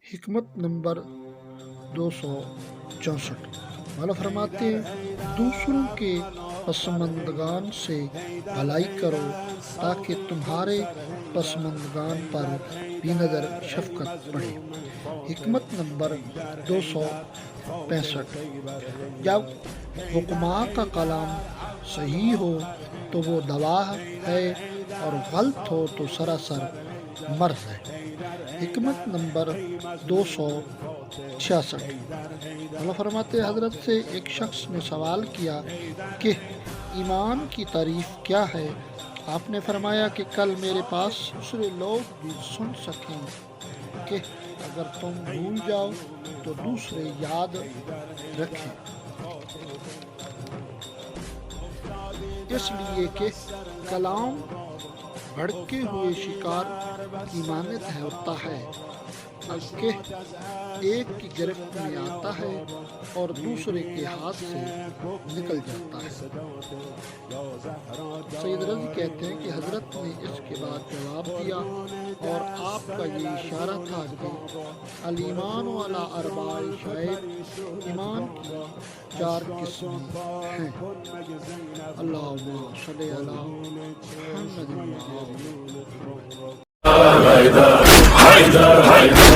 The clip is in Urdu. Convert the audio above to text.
حکمت نمبر 264 مولا فرماتے ہیں دوسروں کے پسماندگان سے بھلائی کرو تاکہ تمہارے پسماندگان پر بھی نظر شفقت بڑھے۔ حکمت نمبر 265 جب حکماء کا کلام صحیح ہو تو وہ دوا ہے اور غلط ہو تو سراسر مرض ہے۔ حکمت نمبر 266 اللہ فرماتے حضرت سے ایک شخص نے سوال کیا کہ ایمان کی تعریف کیا ہے؟ آپ نے فرمایا کہ کل میرے پاس دوسرے لوگ بھی سن سکیں کہ اگر تم بھول جاؤ تو دوسرے یاد رکھیں، اس لیے کہ کلام بھڑکے ہوئے شکار کی مانند ہوتا ہے کہ ایک کی گرفت میں آتا ہے اور دوسرے کے ہاتھ سے نکل جاتا ہے۔ سید رضی کہتے ہیں کہ حضرت نے اس کے بعد جواب دیا اور آپ کا یہ اشارہ تھا کہ الایمان علی اربع شعائب، ایمان کی 4 قسمیں ہیں۔ اللہم صلی علی محمد